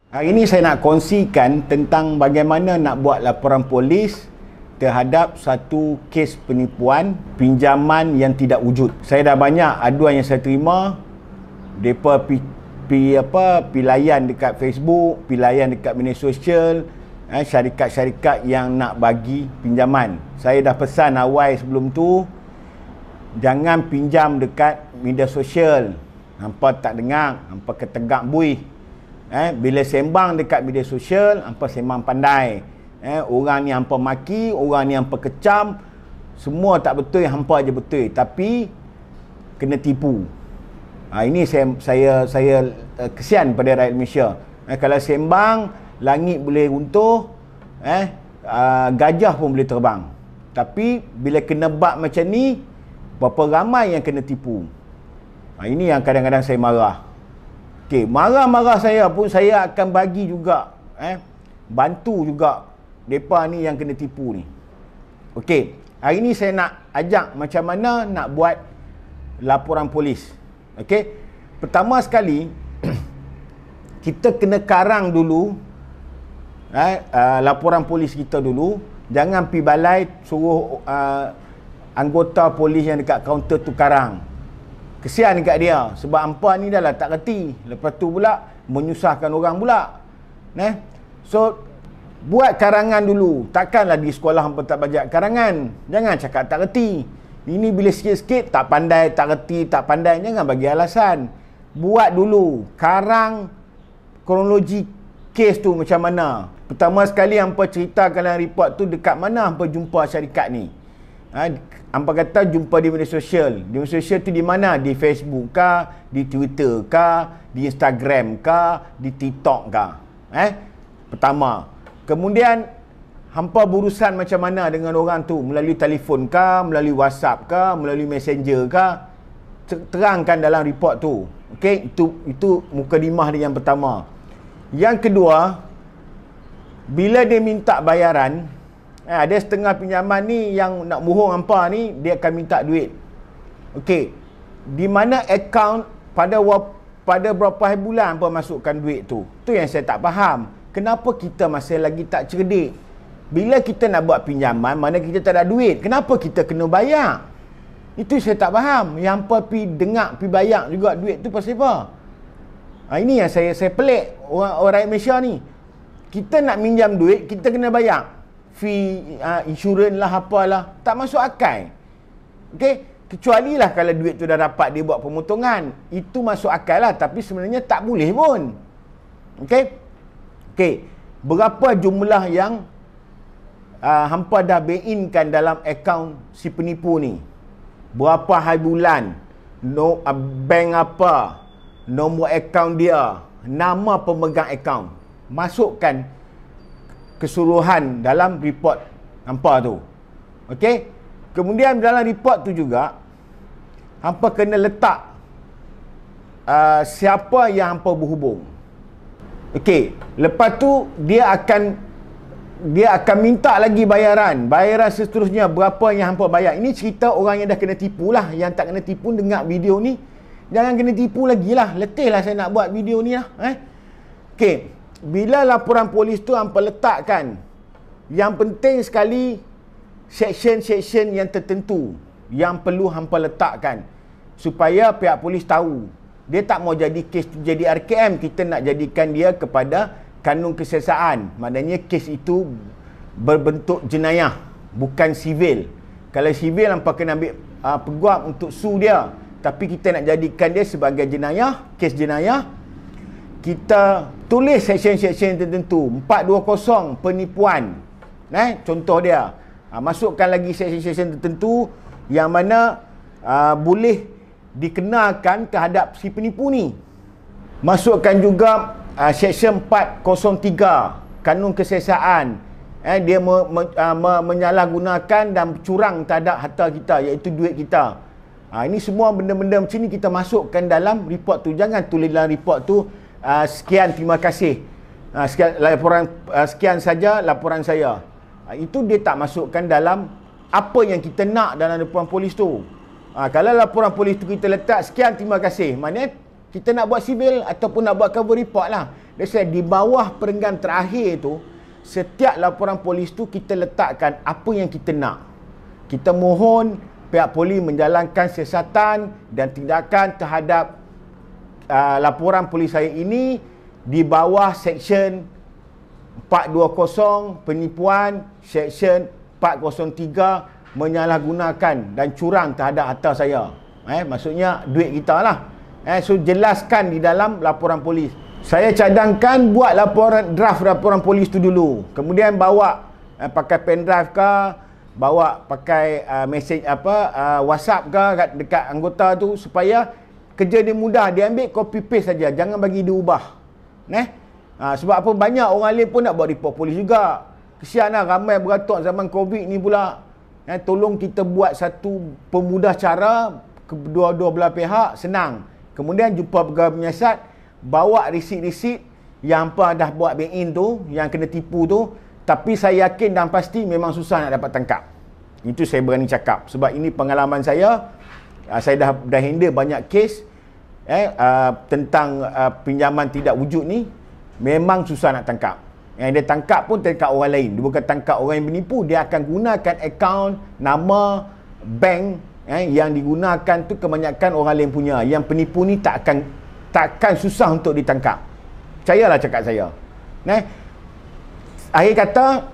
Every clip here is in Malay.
Hari ini saya nak kongsikan tentang bagaimana nak buat laporan polis terhadap satu kes penipuan pinjaman yang tidak wujud. Saya dah banyak aduan yang saya terima. Depa pi layan dekat Facebook, pi layan dekat media sosial, syarikat-syarikat yang nak bagi pinjaman. Saya dah pesan awal sebelum tu, jangan pinjam dekat media sosial. Hampa tak dengar, hampa ketegak buih. Bila sembang dekat media sosial, hampa sembang pandai. Orang ni hampa maki, orang ni hampa kecam, semua tak betul, hampa aja betul. Tapi kena tipu. Ini saya kesian pada rakyat Malaysia. Kalau sembang, langit boleh runtuh, gajah pun boleh terbang. Tapi bila kena bab macam ni, berapa ramai yang kena tipu. Ini yang kadang-kadang saya marah. Okey, marah-marah saya pun saya akan bagi juga, bantu juga depa ni yang kena tipu ni. Okey, hari ni saya nak ajak macam mana nak buat laporan polis. Okey, pertama sekali kita kena karang dulu laporan polis kita dulu. Jangan pi balai suruh anggota polis yang dekat kaunter tu karang. Kesian dekat dia sebab hampa ni dah lah tak reti. Lepas tu pula menyusahkan orang pula. So buat karangan dulu. Takkanlah di sekolah hampa tak belajar karangan. Jangan cakap tak reti. Ini bila sikit-sikit tak pandai, tak reti, tak pandai, jangan bagi alasan. Buat dulu karang kronologi kes tu macam mana. Pertama sekali hampa ceritakan dalam report tu dekat mana hampa jumpa syarikat ni. Hampa kata jumpa di media sosial. Di media sosial tu di mana? Di Facebook kah? Di Twitter kah? Di Instagram kah? Di TikTok kah? Pertama. Kemudian hampa berurusan macam mana dengan orang tu? Melalui telefon kah? Melalui WhatsApp kah? Melalui Messenger kah? Terangkan dalam report tu. Okey, itu mukadimah dia yang pertama. Yang kedua, bila dia minta bayaran, ada setengah pinjaman ni yang nak bohong hampa ni, dia akan minta duit. Okey, di mana akaun pada berapa hari bulan hampa masukkan duit tu? Tu yang saya tak faham. Kenapa kita masih lagi tak cerdik? Bila kita nak buat pinjaman, mana kita tak ada duit, kenapa kita kena bayar? Itu saya tak faham. Yang hampa pi dengar, pi bayar juga duit tu pasal apa? Ini yang saya pelik orang rakyat Malaysia ni. Kita nak minjam duit, kita kena bayar. Fee, insurans lah, apalah. Tak masuk akal. Okey, kecuali lah kalau duit tu dah dapat dia buat pemotongan. Itu masuk akal lah, tapi sebenarnya tak boleh pun. Okey, berapa jumlah yang hampa dah bain-kan dalam akaun si penipu ni? Berapa hari bulan? Bank apa? Nombor akaun dia, nama pemegang akaun. Masukkan keseluruhan dalam report hampa tu. Okey? Kemudian dalam report tu juga hampa kena letak siapa yang hampa berhubung. Okey, lepas tu dia akan minta lagi bayaran seterusnya, berapa yang hampa bayar. Ini cerita orang yang dah kena tipu lah. Yang tak kena tipu dengar video ni, jangan kena tipu lagi lah. Letih lah saya nak buat video ni lah. Okey, bila laporan polis tu hampa letakkan, yang penting sekali section-section yang tertentu yang perlu hampa letakkan supaya pihak polis tahu. Dia tak mau jadi kes tu jadi RKM, kita nak jadikan dia kepada kanun kesiasaan. Maknanya kes itu berbentuk jenayah, bukan sivil. Kalau sivil hampa kena ambil peguam untuk sue dia, tapi kita nak jadikan dia sebagai jenayah, kes jenayah. Kita tulis section-section tertentu. 420 penipuan. Contoh dia. Masukkan lagi section-section tertentu yang mana boleh dikenakan terhadap si penipu ni. Masukkan juga section 403 kanun kesiasaan. Dia menyalahgunakan dan curang terhadap harta kita, iaitu duit kita. Ini semua benda-benda macam ni kita masukkan dalam report tu. Jangan tulis dalam report tu sekian, terima kasih, sekian saja laporan saya. Itu dia tak masukkan dalam apa yang kita nak dalam laporan polis tu. Kalau laporan polis tu kita letak sekian, terima kasih, maknanya Kita nak buat sivil ataupun nak buat cover report lah. That's why di bawah perenggan terakhir tu, setiap laporan polis tu kita letakkan apa yang kita nak. Kita mohon pihak polis menjalankan siasatan dan tindakan terhadap laporan polis saya ini di bawah Seksyen 420 penipuan, Seksyen 403 menyalahgunakan dan curang terhadap harta saya. Maksudnya duit kita lah. So jelaskan di dalam laporan polis. Saya cadangkan buat draft laporan polis tu dulu. Kemudian bawa pakai pendrive ke, bawa pakai mesej WhatsApp ke dekat anggota tu supaya kerja dia mudah. Dia ambil copy paste saja, jangan bagi dia ubah. Sebab apa, banyak orang lain pun nak buat report polis juga. Kesian lah, ramai beratuk zaman Covid ni pula. Tolong kita buat satu pemudah cara, kedua-dua belah pihak senang. Kemudian jumpa pegawai penyiasat, bawa risit-risit yang apa dah buat bank-in tu, yang kena tipu tu. Tapi saya yakin dan pasti memang susah nak dapat tangkap. Itu saya berani cakap. Sebab ini pengalaman saya. Saya dah handle banyak kes tentang pinjaman tidak wujud ni. Memang susah nak tangkap. Yang dia tangkap pun tangkap orang lain. Dia bukan tangkap orang yang menipu. Dia akan gunakan akaun, nama, bank yang digunakan tu kebanyakan orang lain punya. Yang penipu ni takkan susah untuk ditangkap. Percayalah cakap saya. Akhir kata,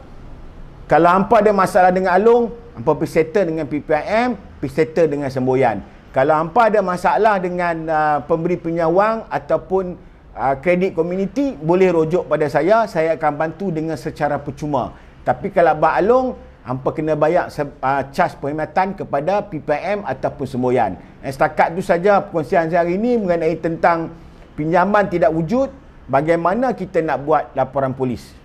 kalau hampa ada masalah dengan Along, hampa pergi settle dengan PPIM, pergi settle dengan Semboyan. Kalau hampa ada masalah dengan pemberi pinjam wang ataupun kredit komuniti, boleh rujuk pada saya akan bantu dengan secara percuma. Tapi kalau Abang Along, hampa kena bayar cas perkhidmatan kepada PPIM ataupun Semboyan. Setakat itu saja perkongsian saya hari ini mengenai tentang pinjaman tidak wujud, bagaimana kita nak buat laporan polis.